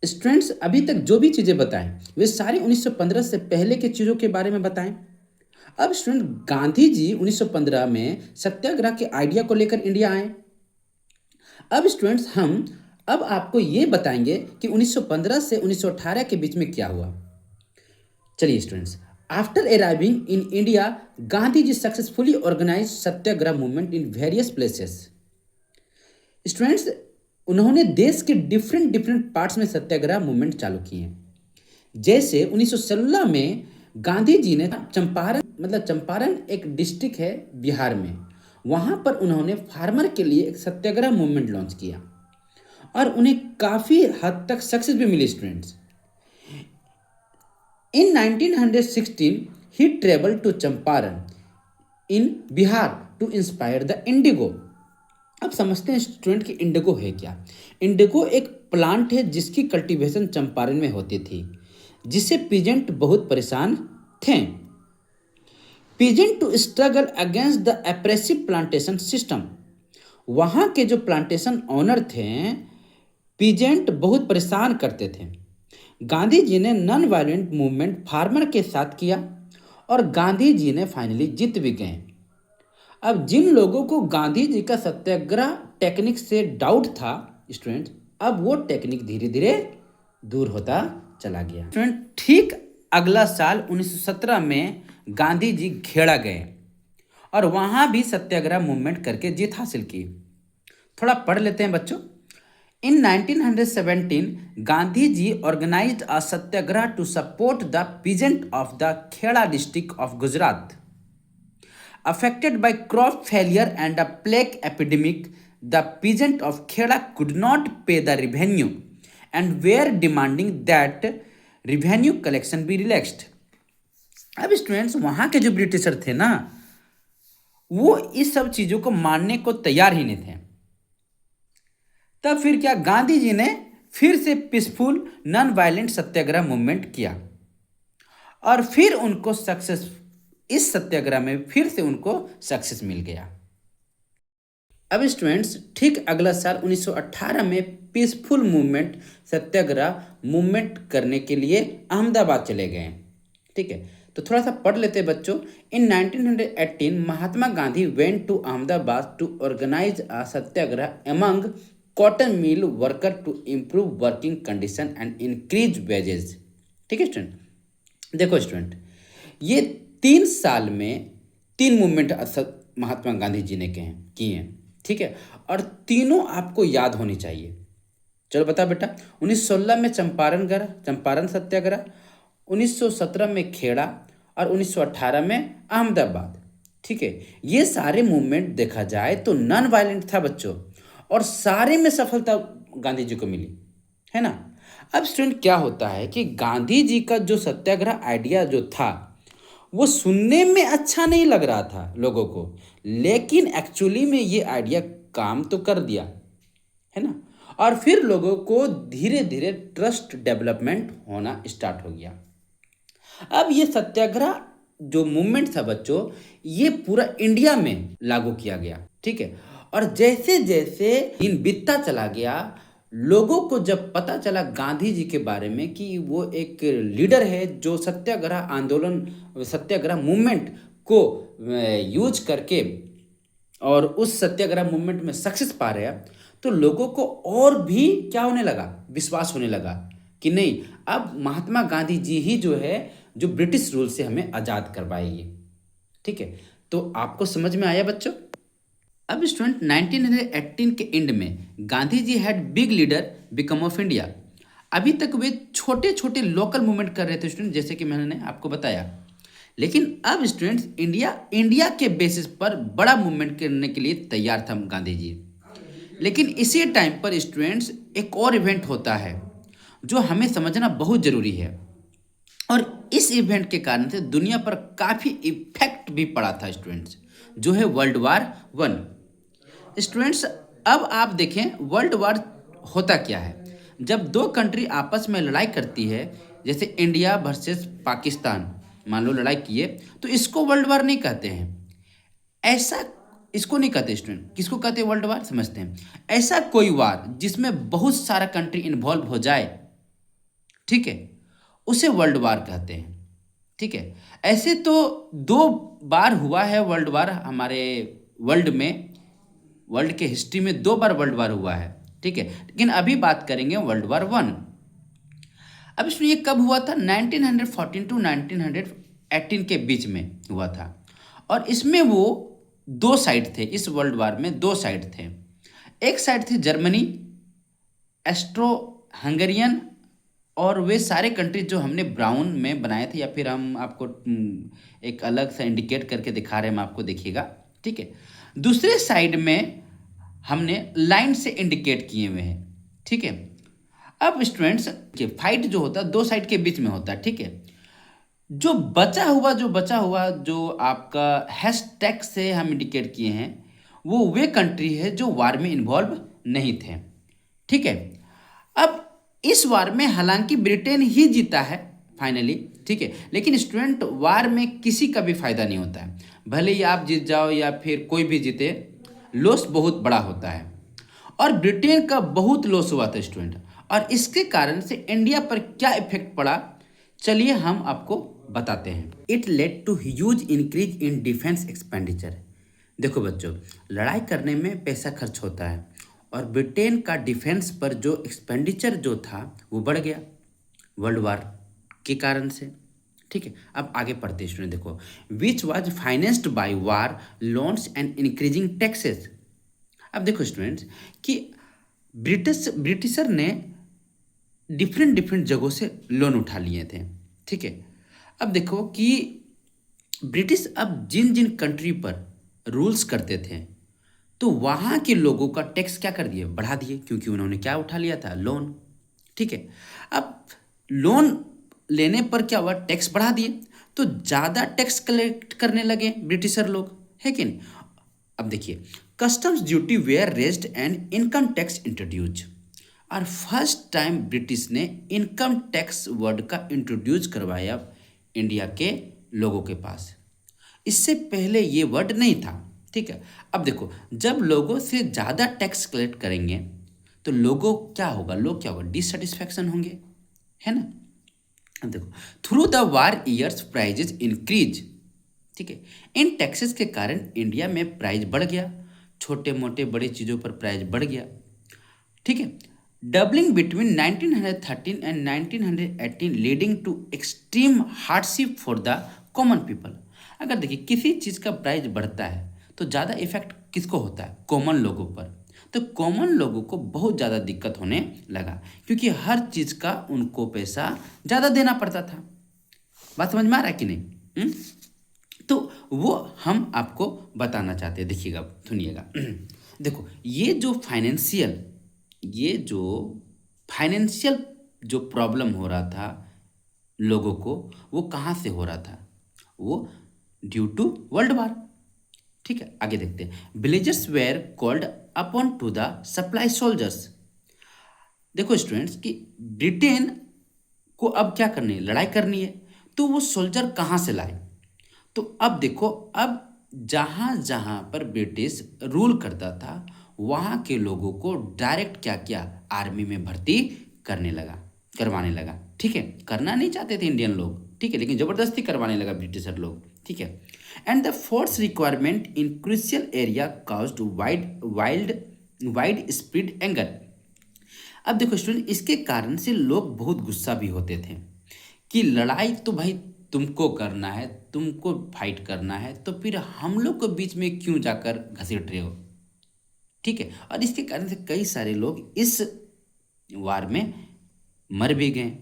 Students अभी तक जो भी चीज़ें बताएं वे सारी 1915 से पहले के चीज़ों के बारे में बताएं। अब स्टूडेंट गांधी जी 1915 में सत्याग्रह के आइडिया को लेकर इंडिया आए। अब स्टूडेंट्स हम अब आपको ये बताएंगे कि 1915 से 1918 के बीच में क्या हुआ। चलिए students, after arriving in India Gandhi ji successfully organise satyagraha movement in various places. Students उन्होंने देश के डिफरेंट डिफरेंट पार्ट्स में सत्याग्रह मूवमेंट चालू किए। जैसे 1916 में गांधी जी ने चंपारण, मतलब चंपारण एक डिस्ट्रिक्ट है बिहार में, वहाँ पर उन्होंने फार्मर के लिए एक सत्याग्रह मूवमेंट लॉन्च किया और उन्हें काफ़ी हद तक सक्सेस भी मिली students. In 1916 he traveled to Champaran in Bihar to inspire the indigo. अब समझते हैं स्टूडेंट कि इंडिगो है क्या। इंडिगो एक प्लांट है जिसकी कल्टीवेशन चंपारण में होती थी, जिससे पीजेंट बहुत परेशान थे। Peasant to struggle against the oppressive plantation system. वहाँ के जो प्लांटेशन ओनर थे, पीजेंट बहुत परेशान करते थे। गांधी जी ने नॉन वायलेंट मूवमेंट फार्मर के साथ किया और गांधी जी ने फाइनली जीत भी गए। अब जिन लोगों को गांधी जी का सत्याग्रह टेक्निक से डाउट था स्टूडेंट, अब वो टेक्निक धीरे धीरे दूर होता चला गया। स्टूडेंट ठीक अगला साल 1917 में गांधी जी खेड़ा गए और वहाँ भी सत्याग्रह मूवमेंट करके जीत हासिल की। थोड़ा पढ़ लेते हैं बच्चों। In 1917 Gandhi ji organised a satyagraha to support the peasant of the Kheda district of Gujarat affected by crop failure and a plague epidemic. The peasant of Kheda could not pay the revenue and were demanding that revenue collection be relaxed. अब students वहाँ के जो britisher थे ना, वो इस सब चीज़ों को मानने को तैयार ही नहीं थे। तब फिर क्या, गांधी जी ने फिर से पीसफुल नॉन वायलेंट सत्याग्रह मूवमेंट किया और फिर उनको सक्सेस, इस सत्याग्रह में फिर से उनको सक्सेस मिल गया। अब स्टूडेंट्स ठीक अगला साल 1918 में पीसफुल मूवमेंट सत्याग्रह मूवमेंट करने के लिए अहमदाबाद चले गए। ठीक है, तो थोड़ा सा पढ़ लेते हैं बच्चों। In 1918 Mahatma Gandhi went to Ahmedabad to organise a satyagraha among cotton mill worker to improve working condition and increase wages. ठीक है स्टूडेंट, देखो स्टूडेंट, ये 3 साल में 3 मूवमेंट महात्मा गांधी जी ने किए हैं। ठीक है, और तीनों आपको याद होनी चाहिए। चलो बता बेटा, 1916 में चंपारण सत्याग्रह, 1917 में खेड़ा और 1918 में अहमदाबाद। ठीक है, ये सारे मूवमेंट देखा जाए तो नॉन वायलेंट था बच्चों, और सारे में सफलता गांधी जी को मिली, है ना। अब स्टूडेंट क्या होता है कि गांधी जी का जो सत्याग्रह आइडिया जो था, वो सुनने में अच्छा नहीं लग रहा था लोगों को, लेकिन एक्चुअली में ये आइडिया काम तो कर दिया, है ना। और फिर लोगों को धीरे धीरे ट्रस्ट डेवलपमेंट होना स्टार्ट हो गया। अब ये सत्याग्रह जो मूवमेंट था बच्चों, ये पूरा इंडिया में लागू किया गया। ठीक है, और जैसे जैसे दिन बीतता चला गया, लोगों को जब पता चला गांधी जी के बारे में कि वो एक लीडर है जो सत्याग्रह आंदोलन, सत्याग्रह मूवमेंट को यूज करके और उस सत्याग्रह मूवमेंट में सक्सेस पा रहे हैं, तो लोगों को और भी क्या होने लगा, विश्वास होने लगा कि नहीं, अब महात्मा गांधी जी ही जो है जो ब्रिटिश रूल से हमें आज़ाद करवाएंगे। ठीक है, तो आपको समझ में आया बच्चों। अब स्टूडेंट 1918 के एंड में Gandhi ji had big leader become of India. अभी तक वे छोटे छोटे लोकल मूवमेंट कर रहे थे स्टूडेंट, जैसे कि मैंने आपको बताया, लेकिन अब स्टूडेंट्स इंडिया के बेसिस पर बड़ा मूवमेंट करने के लिए तैयार था गांधी जी। लेकिन इसी टाइम पर स्टूडेंट्स एक और इवेंट होता है जो हमें समझना बहुत ज़रूरी है, और इस इवेंट के कारण से दुनिया पर काफ़ी इफेक्ट भी पड़ा था स्टूडेंट्स, जो है वर्ल्ड वार 1। स्टूडेंट्स अब आप देखें वर्ल्ड वार होता क्या है। जब दो कंट्री आपस में लड़ाई करती है, जैसे इंडिया वर्सेस पाकिस्तान, मान लो लड़ाई किए, तो इसको वर्ल्ड वार नहीं कहते हैं। ऐसा इसको नहीं कहते स्टूडेंट, किसको कहते हैं वर्ल्ड वार, समझते हैं। ऐसा कोई वार जिसमें बहुत सारा कंट्री इन्वॉल्व हो जाए, ठीक है, उसे वर्ल्ड वार कहते हैं। ठीक है, ऐसे तो 2 बार हुआ है वर्ल्ड वार हमारे वर्ल्ड में, वर्ल्ड के हिस्ट्री में 2 बार वर्ल्ड वार हुआ है। ठीक है, लेकिन अभी बात करेंगे वर्ल्ड वार 1। अब इसमें ये कब हुआ था? 1914 टू 1918 के बीच में हुआ था। और इसमें वो 2 साइड थे, इस वर्ल्ड वार में 2 साइड थे। एक साइड थी जर्मनी, एस्ट्रो हंगेरियन, और वे सारे कंट्रीज जो हमने ब्राउन में बनाए थे, या फिर हम आपको एक अलग सा इंडिकेट करके दिखा रहे हैं, हम आपको देखिएगा। ठीक है, दूसरे साइड में हमने लाइन से इंडिकेट किए हुए हैं। ठीक है, अब स्टूडेंट्स के फाइट जो होता है 2 साइड के बीच में होता है। ठीक है, जो बचा हुआ जो आपका हैशटैग से हम इंडिकेट किए हैं, वो वे कंट्री है जो वार में इन्वॉल्व नहीं थे। ठीक है, अब इस वार में हालांकि ब्रिटेन ही जीता है फाइनली। ठीक है, लेकिन स्टूडेंट वार में किसी का भी फायदा नहीं होता है, भले ही आप जीत जाओ या फिर कोई भी जीते, लॉस बहुत बड़ा होता है। और ब्रिटेन का बहुत लॉस हुआ था स्टूडेंट, और इसके कारण से इंडिया पर क्या इफेक्ट पड़ा, चलिए हम आपको बताते हैं। It led to huge increase in defence expenditure. देखो बच्चों, लड़ाई करने में पैसा खर्च होता है, और ब्रिटेन का डिफेंस पर जो एक्सपेंडिचर जो था वो बढ़ गया वर्ल्ड वार के कारण से। ठीक है, अब आगे पढ़ते स्टूडेंट, देखो, which was financed by war loans and increasing taxes. अब देखो स्टूडेंट्स कि ब्रिटिशर ने डिफरेंट डिफरेंट जगहों से लोन उठा लिए थे। ठीक है, अब देखो कि ब्रिटिश अब जिन जिन कंट्री पर रूल्स करते थे, तो वहाँ के लोगों का टैक्स क्या कर दिए? बढ़ा दिए, क्योंकि उन्होंने क्या उठा लिया था? लोन। ठीक है, अब लोन लेने पर क्या हुआ? टैक्स बढ़ा दिए, तो ज़्यादा टैक्स कलेक्ट करने लगे ब्रिटिशर लोग, है कि नहीं? अब देखिए, customs duty were raised and income tax introduce. और फर्स्ट टाइम ब्रिटिश ने इनकम टैक्स वर्ड का इंट्रोड्यूस करवाया इंडिया के लोगों के पास। इससे पहले ये वर्ड नहीं था। ठीक है, अब देखो, जब लोगों से ज़्यादा टैक्स कलेक्ट करेंगे तो लोगों क्या होगा? लोग क्या होगा? डिससेटिस्फैक्शन होंगे, है ना? अब देखो, through the war years prices increase. ठीक है, इन टैक्सेस के कारण इंडिया में प्राइस बढ़ गया, छोटे मोटे बड़ी चीज़ों पर प्राइस बढ़ गया। ठीक है, doubling between 1913 and 1918 leading to extreme hardship for the common people. अगर देखिए किसी चीज़ का प्राइस बढ़ता है तो ज़्यादा इफेक्ट किसको होता है? कॉमन लोगों पर। तो कॉमन लोगों को बहुत ज़्यादा दिक्कत होने लगा, क्योंकि हर चीज़ का उनको पैसा ज़्यादा देना पड़ता था। बात समझ में आ रहा है कि नहीं? तो वो हम आपको बताना चाहते हैं, देखिएगा, सुनिएगा। देखो, ये जो फाइनेंशियल जो प्रॉब्लम हो रहा था लोगों को, वो कहाँ से हो रहा था? वो ड्यू टू वर्ल्ड वार। ठीक है, आगे देखते हैं। Villagers where called upon two the supply soldiers. देखो स्टूडेंट्स कि ब्रिटेन को अब क्या करनी है? लड़ाई करनी है, तो वो सोल्जर कहाँ से लाए? तो अब देखो, अब जहाँ जहाँ पर ब्रिटिश रूल करता था, वहाँ के लोगों को डायरेक्ट क्या किया? आर्मी में भर्ती करवाने लगा। ठीक है, करना नहीं चाहते थे इंडियन लोग, ठीक है, लेकिन ज़बरदस्ती करवाने लगा ब्रिटिशर लोग। ठीक है, and the force requirement in crucial area caused wide spread anger. अब देखो स्टूडेंट, इसके कारण से लोग बहुत गुस्सा भी होते थे कि लड़ाई तो भाई तुमको करना है, तुमको फाइट करना है, तो फिर हम लोग के बीच में क्यों जाकर घसीट रहे हो? ठीक है, और इसके कारण से कई सारे लोग इस वार में मर भी गए।